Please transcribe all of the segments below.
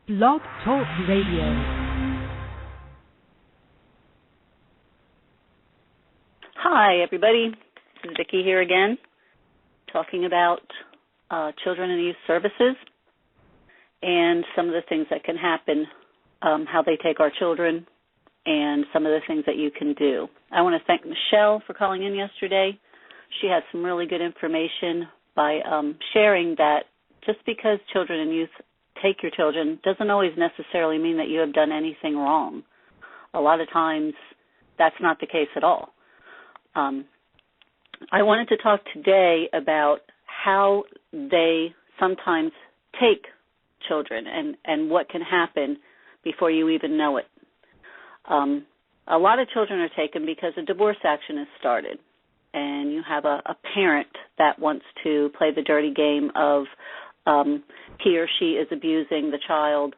Blog Talk Radio. Hi, everybody. This is Vicki here again, talking about children and youth services and some of the things that can happen, how they take our children, and some of the things that you can do. I want to thank Michelle for calling in yesterday. She had some really good information by sharing that just because children and youth take your children doesn't always necessarily mean that you have done anything wrong. A lot of times that's not the case at all. I wanted to talk today about how they sometimes take children and what can happen before you even know it. A lot of children are taken because a divorce action is started, and you have a parent that wants to play the dirty game of he or she is abusing the child,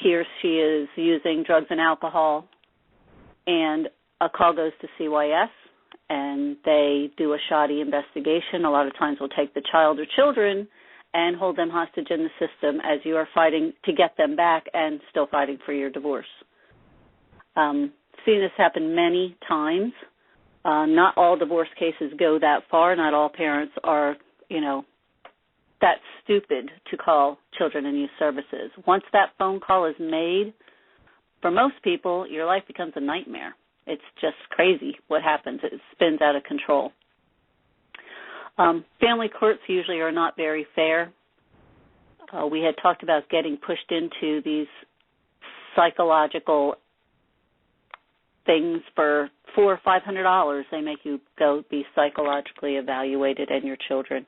he or she is using drugs and alcohol, and a call goes to CYS, and they do a shoddy investigation. A lot of times will take the child or children and hold them hostage in the system as you are fighting to get them back and still fighting for your divorce. Seen this happen many times. Not all divorce cases go that far. Not all parents are, that stupid to call children and youth services. Once that phone call is made, for most people, your life becomes a nightmare. It's just crazy what happens. It spins out of control. Family courts usually are not very fair. We had talked about getting pushed into these psychological things for $400 or $500. They make you go be psychologically evaluated and your children.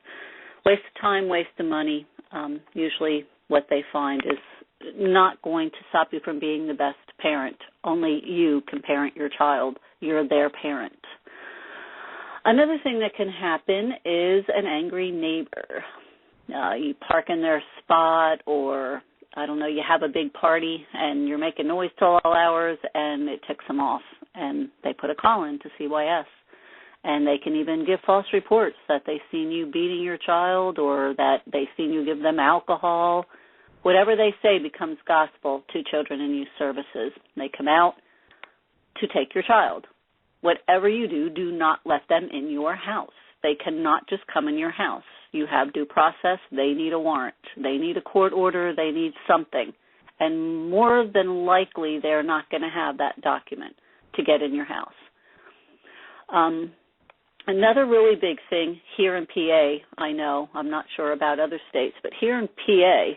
Waste of time, waste of money. Usually what they find is not going to stop you from being the best parent. Only you can parent your child. You're their parent. Another thing that can happen is an angry neighbor. You park in their spot, or, you have a big party and you're making noise till all hours, and it ticks them off, and they put a call in to CYS. And they can even give false reports that they've seen you beating your child or that they've seen you give them alcohol. Whatever they say becomes gospel to children and youth services. They come out to take your child. Whatever you do, do not let them in your house. They cannot just come in your house. You have due process. They need a warrant. They need a court order. They need something. And more than likely, they're not going to have that document to get in your house. Another really big thing here in PA, I know, I'm not sure about other states, but here in PA,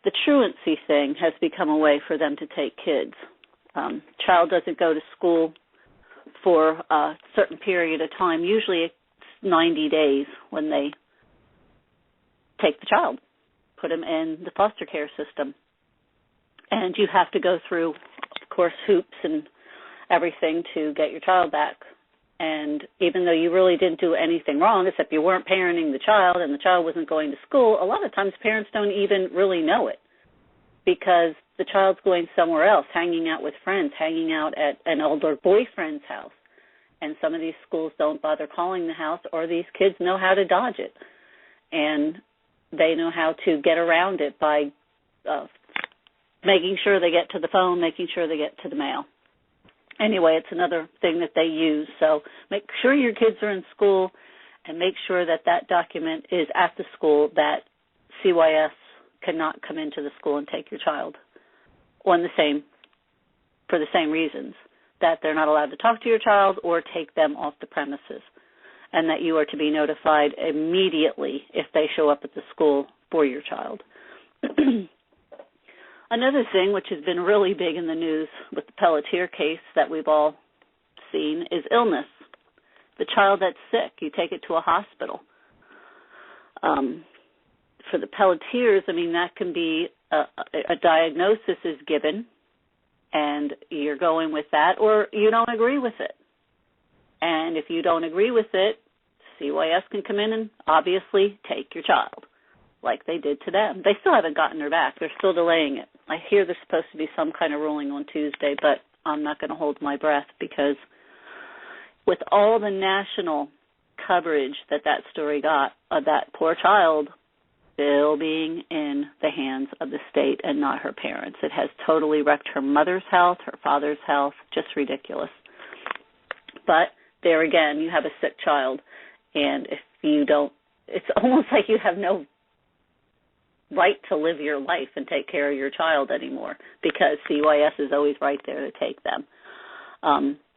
the truancy thing has become a way for them to take kids. Child doesn't go to school for a certain period of time. Usually it's 90 days when they take the child, put them in the foster care system. And you have to go through, of course, hoops and everything to get your child back. And even though you really didn't do anything wrong, except you weren't parenting the child and the child wasn't going to school, a lot of times parents don't even really know it because the child's going somewhere else, hanging out with friends, hanging out at an older boyfriend's house. And some of these schools don't bother calling the house, or these kids know how to dodge it. And they know how to get around it by making sure they get to the phone, making sure they get to the mail. Anyway, it's another thing that they use. So make sure your kids are in school and make sure that that document is at the school, that CYS cannot come into the school and take your child for the same reasons, that they're not allowed to talk to your child or take them off the premises, and that you are to be notified immediately if they show up at the school for your child. Another thing, which has been really big in the news with the Pelletier case that we've all seen, is illness. The child that's sick, you take it to a hospital. For the Pelletiers, that can be a diagnosis is given, and you're going with that, or you don't agree with it. And if you don't agree with it, CYS can come in and obviously take your child, like they did to them. They still haven't gotten her back. They're still delaying it. I hear there's supposed to be some kind of ruling on Tuesday, but I'm not going to hold my breath because with all the national coverage that story got of that poor child still being in the hands of the state and not her parents. It has totally wrecked her mother's health, her father's health, just ridiculous. But there again, you have a sick child, and if you don't, it's almost like you have no right to live your life and take care of your child anymore, because CYS is always right there to take them.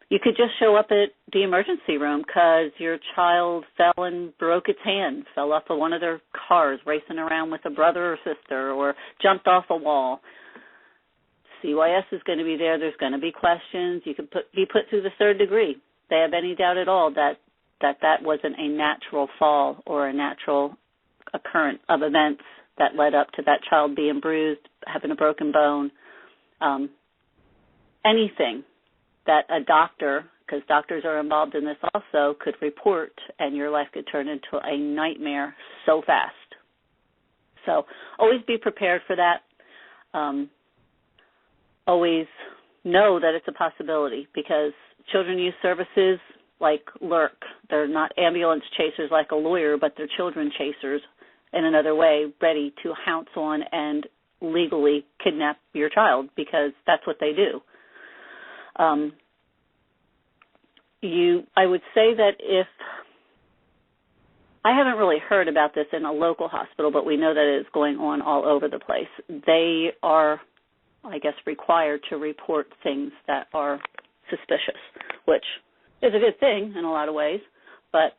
You could just show up at the emergency room because your child fell and broke its hand, fell off of one of their cars racing around with a brother or sister, or jumped off a wall. CYS is going to be there. There's going to be questions. You could be put through the third degree. If they have any doubt at all that wasn't a natural fall or a natural occurrence of events that led up to that child being bruised, having a broken bone, anything that a doctor, because doctors are involved in this also, could report, and your life could turn into a nightmare so fast. So always be prepared for that. Always know that it's a possibility, because children use services like lurk. They're not ambulance chasers like a lawyer, but they're children chasers in another way, ready to pounce on and legally kidnap your child, because that's what they do. I would say that if, I haven't really heard about this in a local hospital, but we know that it is going on all over the place. They are, I guess, required to report things that are suspicious, which is a good thing in a lot of ways, but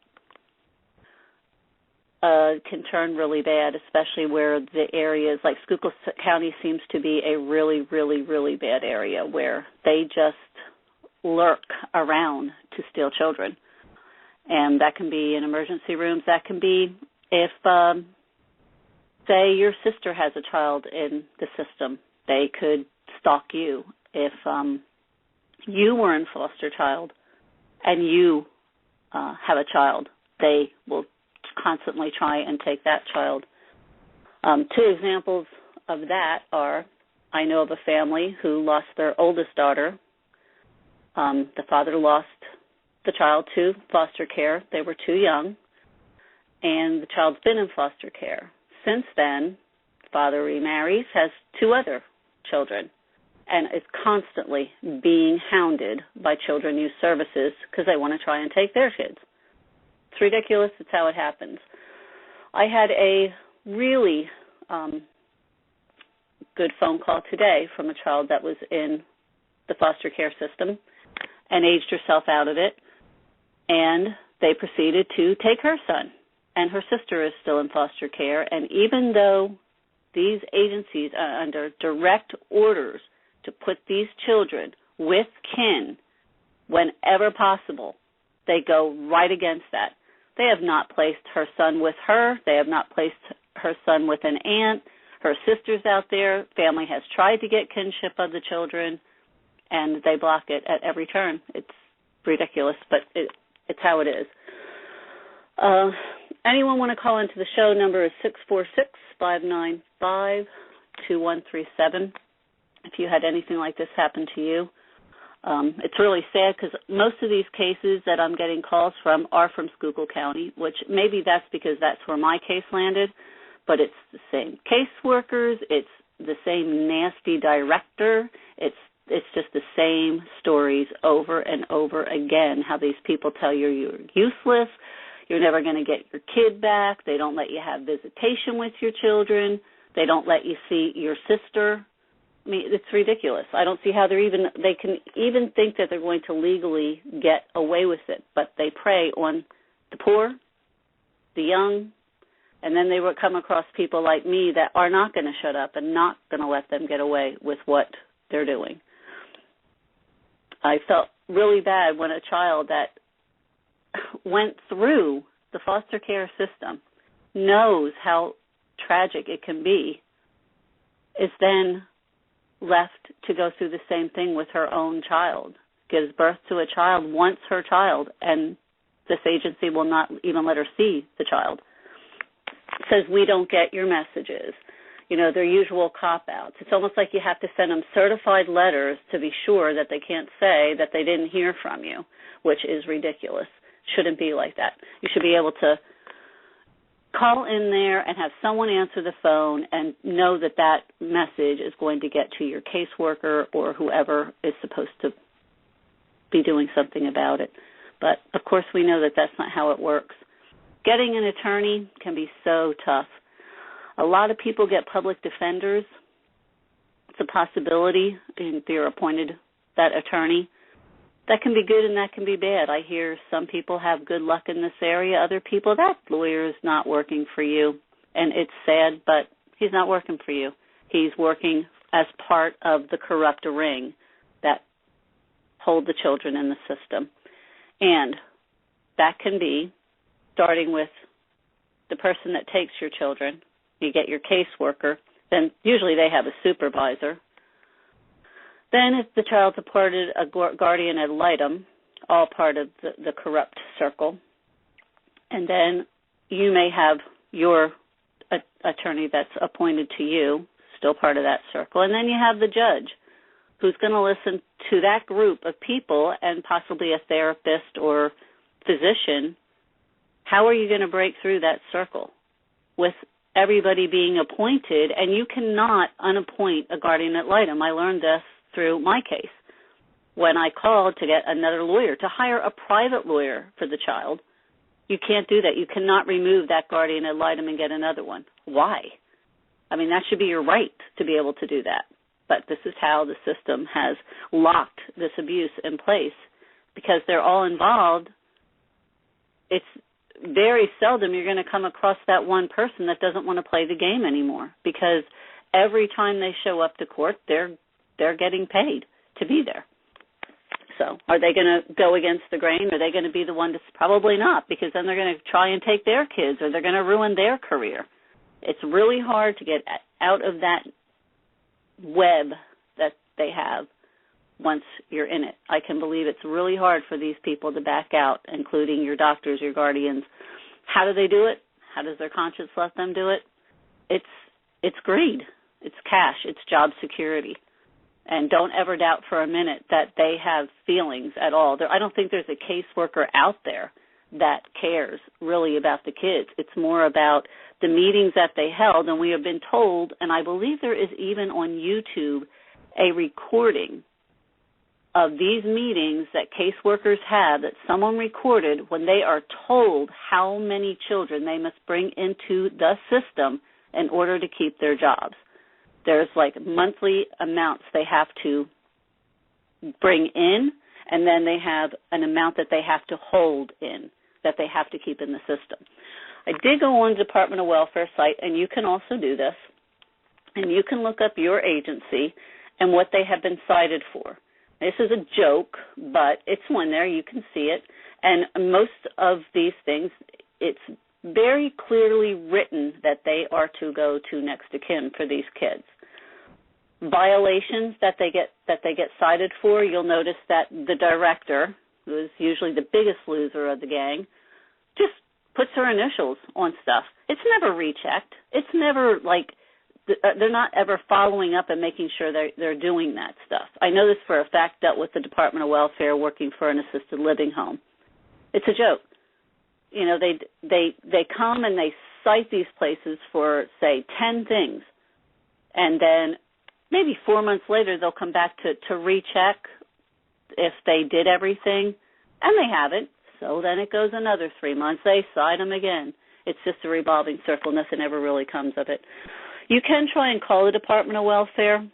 can turn really bad, especially where the areas, like Schuylkill County seems to be a really, really, really bad area where they just lurk around to steal children. And that can be in emergency rooms. That can be if, say, your sister has a child in the system. They could stalk you. If you were in foster child and you have a child, they will constantly try and take that child. Two examples of that are, I know of a family who lost their oldest daughter. The father lost the child to foster care. They were too young, and the child's been in foster care. Since then, the father remarries, has two other children, and is constantly being hounded by Children Youth Services because they want to try and take their kids. It's ridiculous. It's how it happens. I had a really good phone call today from a child that was in the foster care system and aged herself out of it, and they proceeded to take her son, and her sister is still in foster care. And even though these agencies are under direct orders to put these children with kin whenever possible, they go right against that. They have not placed her son with her. They have not placed her son with an aunt. Her sister's out there. Family has tried to get kinship of the children, and they block it at every turn. It's ridiculous, but it's how it is. Anyone want to call into the show? Number is 646-595-2137. If you had anything like this happen to you. It's really sad because most of these cases that I'm getting calls from are from Schuylkill County, which maybe that's because that's where my case landed, but it's the same caseworkers, it's the same nasty director, it's just the same stories over and over again, how these people tell you you're useless, you're never going to get your kid back, they don't let you have visitation with your children, they don't let you see your sister. I mean, it's ridiculous. I don't see how they can even think that they're going to legally get away with it, but they prey on the poor, the young, and then they will come across people like me that are not going to shut up and not going to let them get away with what they're doing. I felt really bad when a child that went through the foster care system, knows how tragic it can be, is then left to go through the same thing with her own child, gives birth to a child, wants her child, and this agency will not even let her see the child. Says, we don't get your messages. You know, their usual cop-outs. It's almost like you have to send them certified letters to be sure that they can't say that they didn't hear from you, which is ridiculous. Shouldn't be like that. You should be able to call in there and have someone answer the phone and know that that message is going to get to your caseworker or whoever is supposed to be doing something about it. But, of course, we know that that's not how it works. Getting an attorney can be so tough. A lot of people get public defenders. It's a possibility if you're appointed that attorney. That can be good and that can be bad. I hear some people have good luck in this area. Other people, that lawyer is not working for you. And it's sad, but he's not working for you. He's working as part of the corrupt ring that hold the children in the system. And that can be starting with the person that takes your children. You get your caseworker. Then usually they have a supervisor. Then if the child's appointed a guardian ad litem, all part of the corrupt circle. And then you may have your attorney that's appointed to you, still part of that circle. And then you have the judge who's going to listen to that group of people and possibly a therapist or physician. How are you going to break through that circle with everybody being appointed? And you cannot unappoint a guardian ad litem. I learned this through my case when I called to get another lawyer, to hire a private lawyer for the child. You can't do that. You cannot remove that guardian ad litem and get another one. Why? I mean, that should be your right to be able to do that. But this is how the system has locked this abuse in place because they're all involved. It's very seldom you're going to come across that one person that doesn't want to play the game anymore because every time they show up to court, they're getting paid to be there. So are they going to go against the grain? Are they going to be the one to? Probably not, because then they're going to try and take their kids or they're going to ruin their career. It's really hard to get out of that web that they have once you're in it. I can believe it's really hard for these people to back out, including your doctors, your guardians. How do they do it? How does their conscience let them do it? It's greed. It's cash. It's job security. And don't ever doubt for a minute that they have feelings at all. I don't think there's a caseworker out there that cares really about the kids. It's more about the meetings that they held, and we have been told, and I believe there is even on YouTube a recording of these meetings that caseworkers have that someone recorded when they are told how many children they must bring into the system in order to keep their jobs. There's like monthly amounts they have to bring in, and then they have an amount that they have to hold in, that they have to keep in the system. I did go on the Department of Welfare site, and you can also do this, and you can look up your agency and what they have been cited for. This is a joke, but it's one there. You can see it. And most of these things, it's very clearly written that they are to go to next of kin for these kids. Violations that they get cited for, you'll notice that the director, who is usually the biggest loser of the gang, just puts her initials on stuff. It's never rechecked. It's never like they're not ever following up and making sure they're doing that stuff. I know this for a fact, dealt with the Department of Welfare working for an assisted living home. It's a joke. You know, they come and they cite these places for, say, 10 things, and then maybe 4 months later they'll come back to recheck if they did everything, and they haven't. So then it goes another 3 months. They cite them again. It's just a revolving circle. Nothing ever really comes of it. You can try and call the Department of Welfare.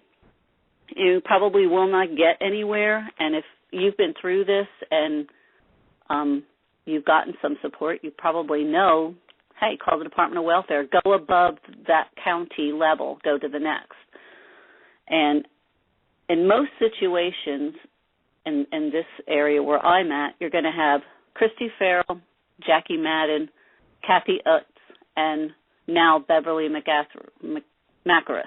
You probably will not get anywhere, and if you've been through this and you've gotten some support, you probably know, hey, call the Department of Welfare. Go above that county level. Go to the next. And in most situations in this area where I'm at, you're going to have Christy Farrell, Jackie Madden, Kathy Utz, and now Beverly Macaris.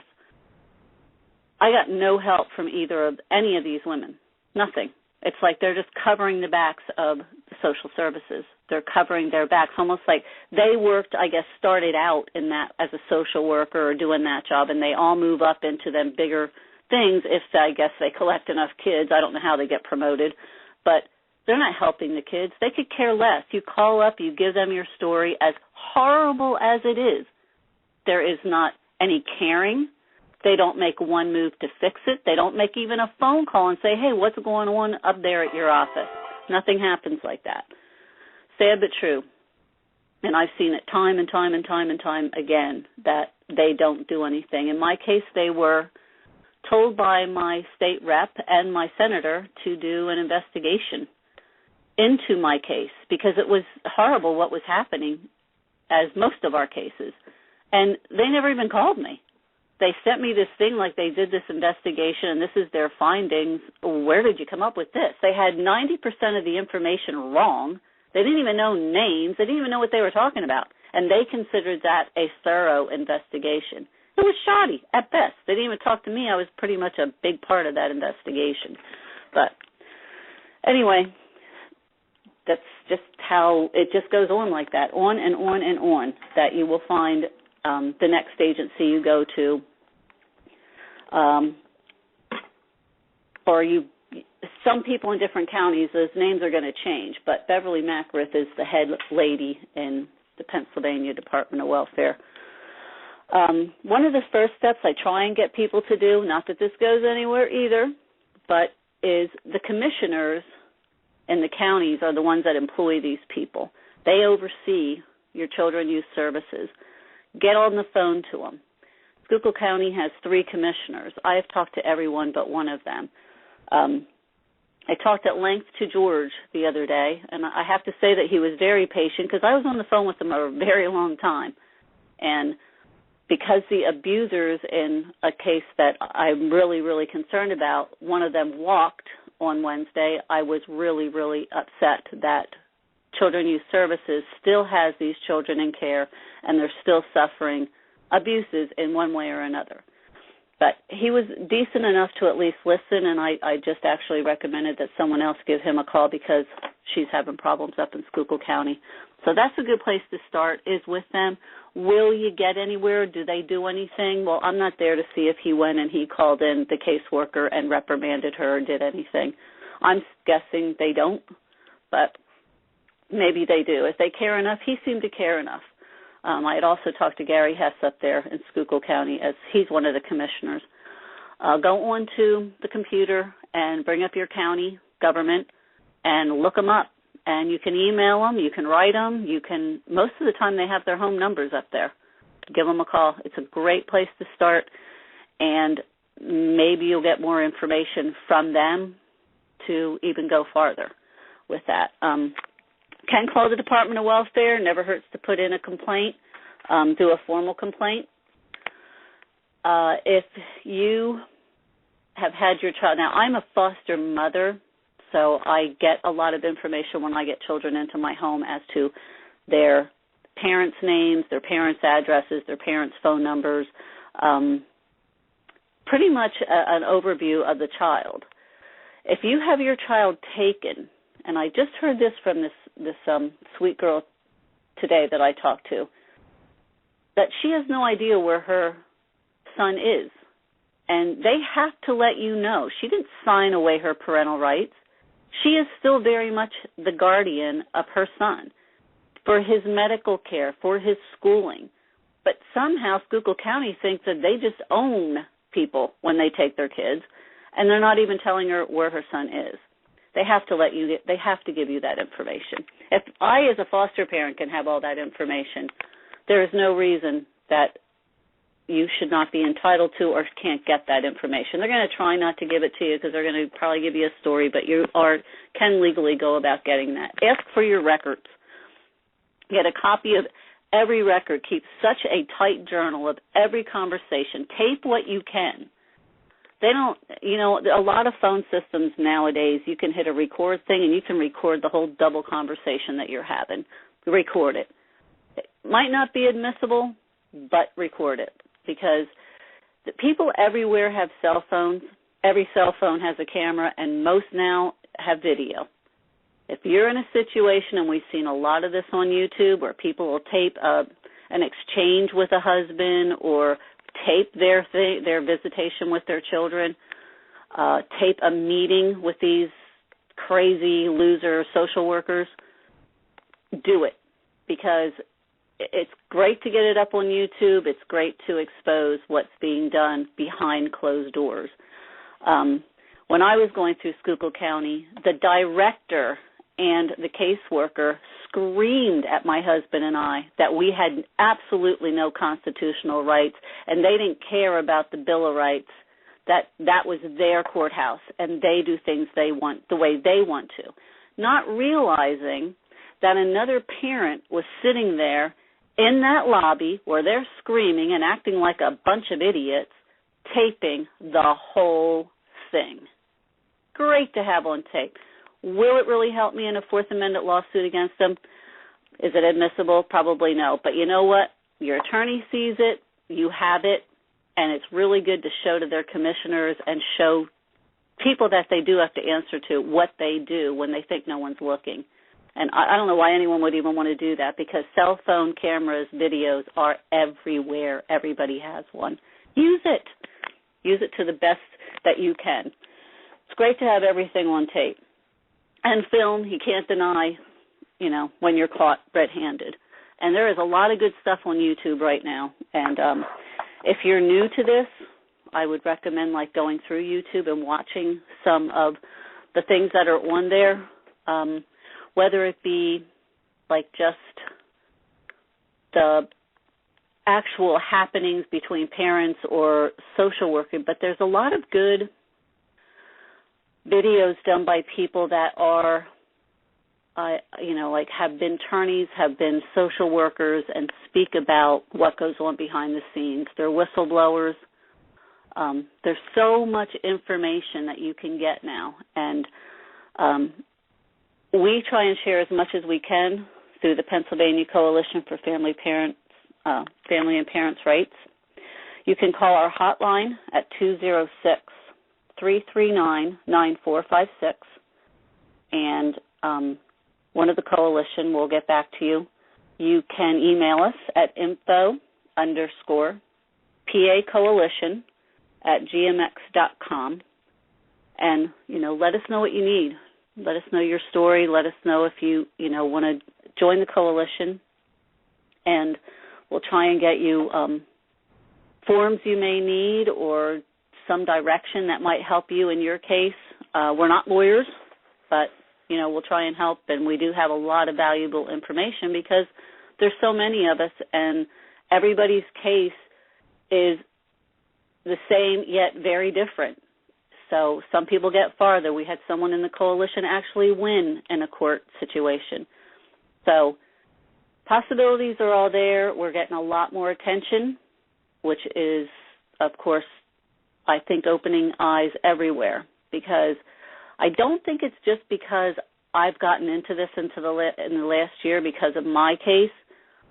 I got no help from any of these women. Nothing. It's like they're just covering the backs of the social services. They're covering their backs, almost like they worked, I guess, started out in that as a social worker or doing that job, and they all move up into them bigger things if, I guess, they collect enough kids. I don't know how they get promoted, but they're not helping the kids. They could care less. You call up, you give them your story, as horrible as it is, there is not any caring. They don't make one move to fix it. They don't make even a phone call and say, hey, what's going on up there at your office? Nothing happens like that. Sad but true. And I've seen it time and time and time and time again that they don't do anything. In my case, they were told by my state rep and my senator to do an investigation into my case because it was horrible what was happening, as most of our cases. And they never even called me. They sent me this thing like they did this investigation and this is their findings. Where did you come up with this? They had 90% of the information wrong. They didn't even know names. They didn't even know what they were talking about. And they considered that a thorough investigation. It was shoddy at best. They didn't even talk to me. I was pretty much a big part of that investigation. But anyway, that's just how it just goes on like that, on and on and on, that you will find the next agency you go to, or some people in different counties, those names are going to change, but Beverly Mackrith is the head lady in the Pennsylvania Department of Welfare. One of the first steps I try and get people to do, not that this goes anywhere either, but is the commissioners in the counties are the ones that employ these people. They oversee your children youth services. Get on the phone to them. Schuylkill County has 3 commissioners. I have talked to everyone but one of them. I talked at length to George the other day, and I have to say that he was very patient because I was on the phone with him a very long time. And because the abusers in a case that I'm really, really concerned about, one of them walked on Wednesday, I was really, really upset that Children Youth Services still has these children in care and they're still suffering abuses in one way or another. But he was decent enough to at least listen, and I just actually recommended that someone else give him a call because she's having problems up in Schuylkill County. So that's a good place to start, is with them. Will you get anywhere? Do they do anything? Well, I'm not there to see if he went and he called in the caseworker and reprimanded her or did anything. I'm guessing they don't, but maybe they do. If they care enough, he seemed to care enough. I had also talked to Gary Hess up there in Schuylkill County, as he's one of the commissioners. Go on to the computer and bring up your county government and look them up. And you can email them, you can write them, most of the time they have their home numbers up there. Give them a call. It's a great place to start, and maybe you'll get more information from them to even go farther with that. Can call the Department of Welfare. Never hurts to put in a complaint, do a formal complaint. If you have had your child, now I'm a foster mother, so I get a lot of information when I get children into my home as to their parents' names, their parents' addresses, their parents' phone numbers, pretty much an overview of the child. If you have your child taken, and I just heard this from this sweet girl today that I talked to, that she has no idea where her son is. And they have to let you know. She didn't sign away her parental rights. She is still very much the guardian of her son for his medical care, for his schooling. But somehow Schuylkill County thinks that they just own people when they take their kids, and they're not even telling her where her son is. They have to they have to give you that information. If I, as a foster parent, can have all that information, there is no reason that you should not be entitled to or can't get that information. They're going to try not to give it to you because they're going to probably give you a story, but you can legally go about getting that. Ask for your records. Get a copy of every record. Keep such a tight journal of every conversation. Tape what you can. They don't, a lot of phone systems nowadays, you can hit a record thing and you can record the whole double conversation that you're having. Record it. It might not be admissible, but record it, because the people everywhere have cell phones. Every cell phone has a camera, and most now have video. If you're in a situation, and we've seen a lot of this on YouTube, where people will tape an exchange with a husband or tape their visitation with their children, tape a meeting with these crazy loser social workers, do it, because it's great to get it up on YouTube. It's great to expose what's being done behind closed doors. When I was going through Schuylkill County, the director and the caseworker screamed at my husband and I that we had absolutely no constitutional rights, and they didn't care about the Bill of Rights, that was their courthouse, and they do things they want the way they want to, not realizing that another parent was sitting there in that lobby where they're screaming and acting like a bunch of idiots, taping the whole thing. Great to have on tape. Will it really help me in a Fourth Amendment lawsuit against them? Is it admissible? Probably no. But you know what? Your attorney sees it, you have it, and it's really good to show to their commissioners and show people that they do have to answer to what they do when they think no one's looking. And I don't know why anyone would even want to do that, because cell phone cameras, videos are everywhere. Everybody has one. Use it. Use it to the best that you can. It's great to have everything on tape. And film, you can't deny, when you're caught red-handed. And there is a lot of good stuff on YouTube right now. And if you're new to this, I would recommend going through YouTube and watching some of the things that are on there, whether it be just the actual happenings between parents or social worker, but there's a lot of good videos done by people that are, have been attorneys, have been social workers, and speak about what goes on behind the scenes. They're whistleblowers. There's so much information that you can get now, and we try and share as much as we can through the Pennsylvania Coalition for Family and Parents' Rights. You can call our hotline at 206-339-9456, and one of the coalition will get back to you. You can email us at info_PAcoalition@gmx.com, and, let us know what you need. Let us know your story. Let us know if you, want to join the coalition, and we'll try and get you forms you may need or some direction that might help you in your case. We're not lawyers, but, we'll try and help, and we do have a lot of valuable information because there's so many of us, and everybody's case is the same yet very different. So some people get farther. We had someone in the coalition actually win in a court situation. So possibilities are all there. We're getting a lot more attention, which is, of course, I think opening eyes everywhere, because I don't think it's just because I've gotten into this in the last year because of my case.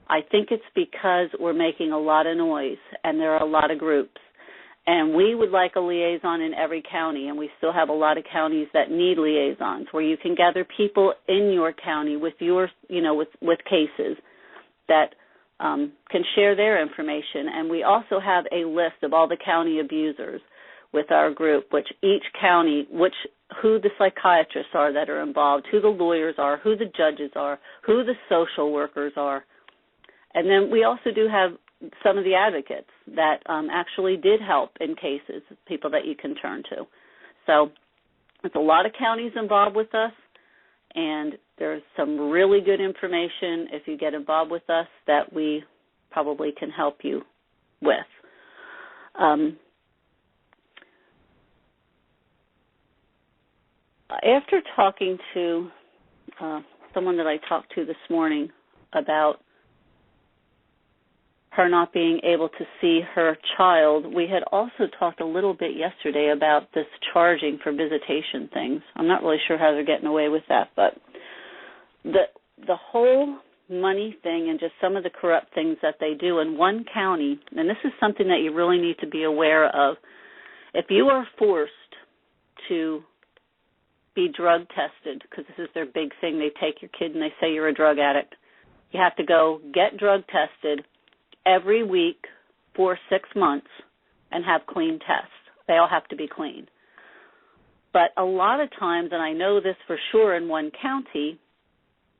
I think it's because we're making a lot of noise, and there are a lot of groups. And we would like a liaison in every county, and we still have a lot of counties that need liaisons where you can gather people in your county with your, with cases that can share their information. And we also have a list of all the county abusers with our group, which each county, who the psychiatrists are that are involved, who the lawyers are, who the judges are, who the social workers are. And then we also do have some of the advocates that actually did help in cases, people that you can turn to. So there's a lot of counties involved with us, and there's some really good information if you get involved with us that we probably can help you with. After talking to someone that I talked to this morning about her not being able to see her child, we had also talked a little bit yesterday about this charging for visitation things. I'm not really sure how they're getting away with that, but the whole money thing and just some of the corrupt things that they do in one county, and this is something that you really need to be aware of. If you are forced to be drug tested, because this is their big thing, they take your kid and they say you're a drug addict. You have to go get drug tested every week for 6 months and have clean tests. They all have to be clean. But a lot of times, and I know this for sure in one county,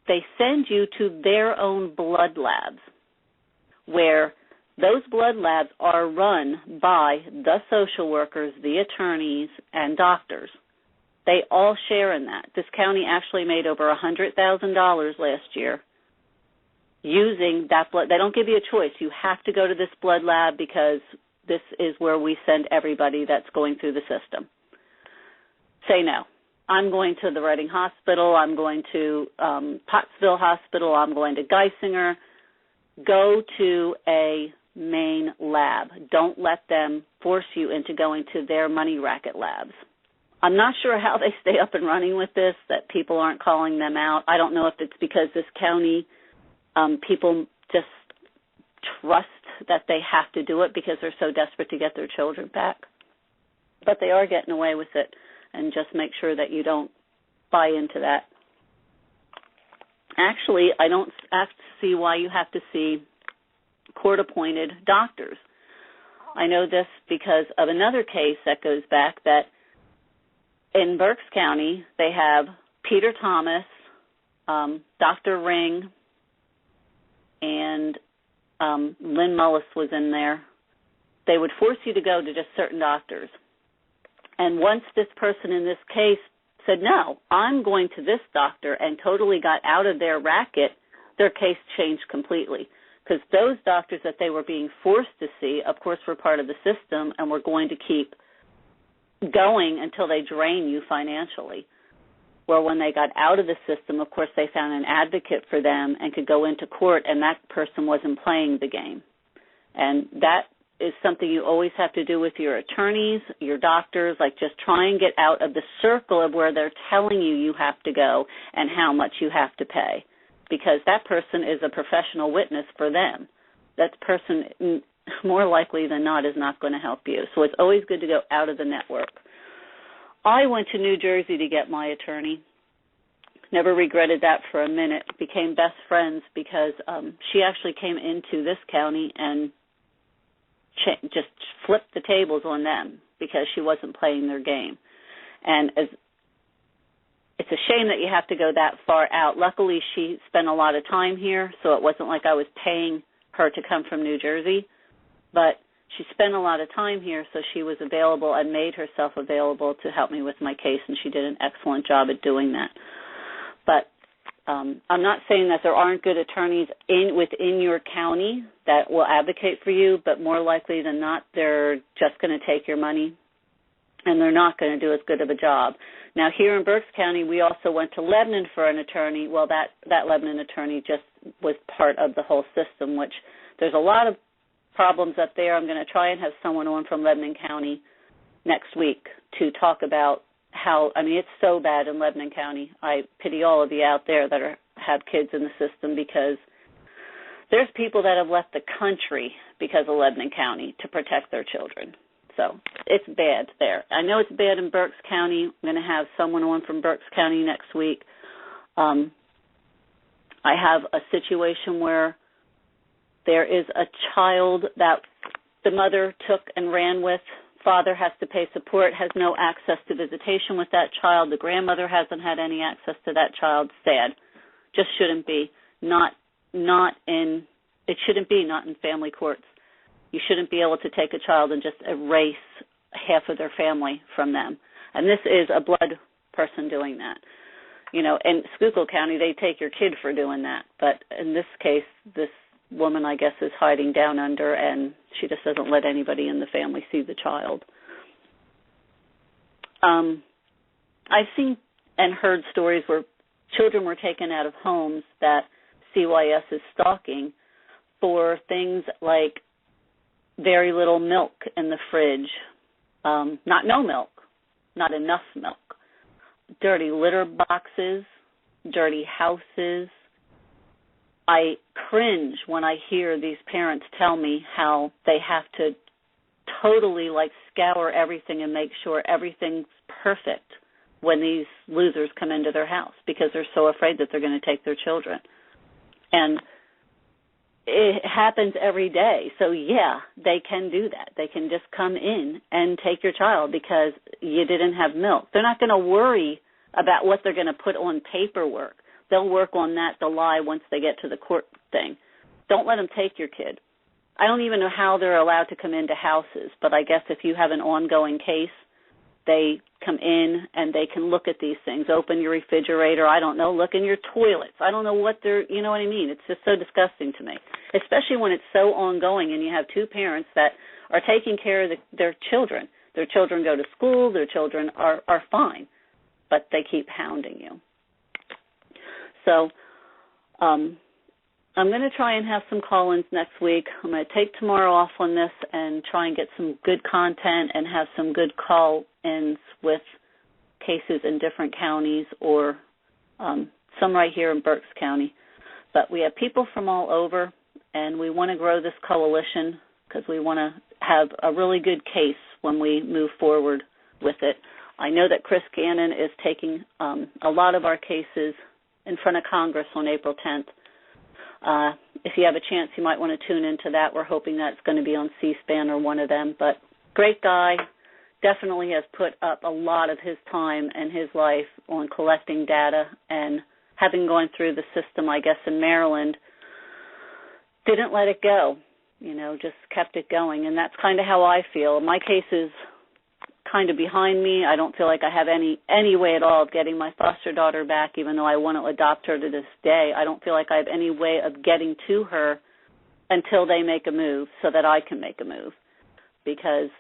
they send you to their own blood labs. where those blood labs are run by the social workers, the attorneys, and doctors. They all share in that. This county actually made over $100,000 last year using that blood. They don't give you a choice. You have to go to this blood lab because this is where we send everybody that's going through the system. Say no. I'm going to the Reading Hospital. I'm going to Pottsville Hospital. I'm going to Geisinger. Go to a main lab. Don't let them force you into going to their money racket labs. I'm not sure how they stay up and running with this, that people aren't calling them out. I don't know if it's because this county, people just trust that they have to do it because they're so desperate to get their children back. But they are getting away with it, and just make sure that you don't buy into that. Actually, I don't see why you have to see court-appointed doctors. I know this because of another case that goes back that in Berks County, they have Peter Thomas, Dr. Ring, and Lynn Mullis was in there. They would force you to go to just certain doctors. And once this person in this case said, no, I'm going to this doctor, and totally got out of their racket, their case changed completely. Because those doctors that they were being forced to see, of course, were part of the system and were going to keep going until they drain you financially. Where when they got out of the system, of course, they found an advocate for them and could go into court, and that person wasn't playing the game. And that is something you always have to do with your attorneys, your doctors, like just try and get out of the circle of where they're telling you you have to go and how much you have to pay, because that person is a professional witness for them. That person, more likely than not, is not going to help you. So it's always good to go out of the network. I went to New Jersey to get my attorney. Never regretted that for a minute. Became best friends because she actually came into this county and just flipped the tables on them because she wasn't playing their game. And it's a shame that you have to go that far out. Luckily, she spent a lot of time here, so it wasn't like I was paying her to come from New Jersey. But she spent a lot of time here, so she was available and made herself available to help me with my case, and she did an excellent job at doing that. But I'm not saying that there aren't good attorneys within your county that will advocate for you, but more likely than not, they're just going to take your money, and they're not going to do as good of a job. Now, here in Berks County, we also went to Lebanon for an attorney. Well, that Lebanon attorney just was part of the whole system, which there's a lot of problems up there. I'm going to try and have someone on from Lebanon County next week to talk about how, I mean, it's so bad in Lebanon County. I pity all of you out there that have kids in the system, because there's people that have left the country because of Lebanon County to protect their children. So it's bad there. I know it's bad in Berks County. I'm going to have someone on from Berks County next week. I have a situation where there is a child that the mother took and ran with. Father has to pay support, has no access to visitation with that child. The grandmother hasn't had any access to that child. Sad. Just shouldn't be. Not in family courts. You shouldn't be able to take a child and just erase half of their family from them. And this is a blood person doing that. You know, in Schuylkill County, they take your kid for doing that. But in this case, this woman, I guess, is hiding down under, and she just doesn't let anybody in the family see the child. I've seen and heard stories where children were taken out of homes that CYS is stalking for things like very little milk in the fridge, no milk, not enough milk, dirty litter boxes, dirty houses. I cringe when I hear these parents tell me how they have to totally scour everything and make sure everything's perfect when these losers come into their house, because they're so afraid that they're going to take their children. And it happens every day. So, yeah, they can do that. They can just come in and take your child because you didn't have milk. They're not going to worry about what they're going to put on paperwork. They'll work on that, the lie, once they get to the court thing. Don't let them take your kid. I don't even know how they're allowed to come into houses, but I guess if you have an ongoing case, they come in and they can look at these things, open your refrigerator, I don't know, look in your toilets. I don't know what they're, you know what I mean? It's just so disgusting to me, especially when it's so ongoing and you have two parents that are taking care of their children. Their children go to school, their children are fine, but they keep hounding you. So I'm going to try and have some call-ins next week. I'm going to take tomorrow off on this and try and get some good content and have some good call-ins with cases in different counties or some right here in Berks County. But we have people from all over, and we want to grow this coalition because we want to have a really good case when we move forward with it. I know that Chris Gannon is taking a lot of our cases in front of Congress on April 10th. If you have a chance, you might want to tune into that. We're hoping that's going to be on C-SPAN or one of them. But great guy, definitely has put up a lot of his time and his life on collecting data, and having gone through the system, I guess, in Maryland, didn't let it go, you know, just kept it going. And that's kind of how I feel. My case is kind of behind me. I don't feel like I have any way at all of getting my foster daughter back, even though I want to adopt her to this day. I don't feel like I have any way of getting to her until they make a move so that I can make a move, because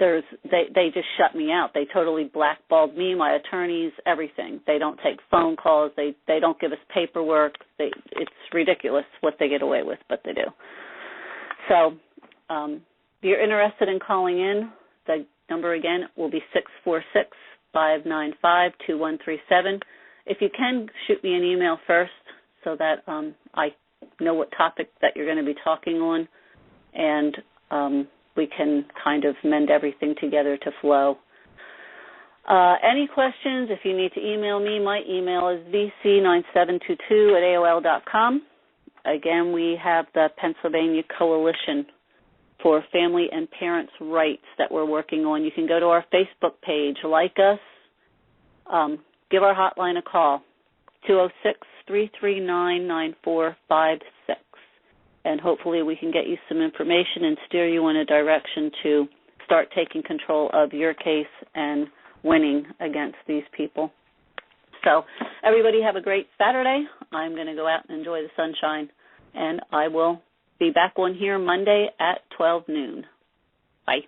they just shut me out. They totally blackballed me, my attorneys, everything. They don't take phone calls. They don't give us paperwork. It's ridiculous what they get away with, but they do. So if you're interested in calling in, the number again will be 646-595-2137. If you can, shoot me an email first so that I know what topic that you're going to be talking on, and we can kind of mend everything together to flow. Any questions, if you need to email me, my email is vc9722@aol.com. Again, we have the Pennsylvania Coalition for Family and Parents' Rights that we're working on. You can go to our Facebook page, like us, give our hotline a call, 206-339-9456, and hopefully we can get you some information and steer you in a direction to start taking control of your case and winning against these people. So everybody have a great Saturday. I'm going to go out and enjoy the sunshine, and I will be back on here Monday at 12 noon. Bye.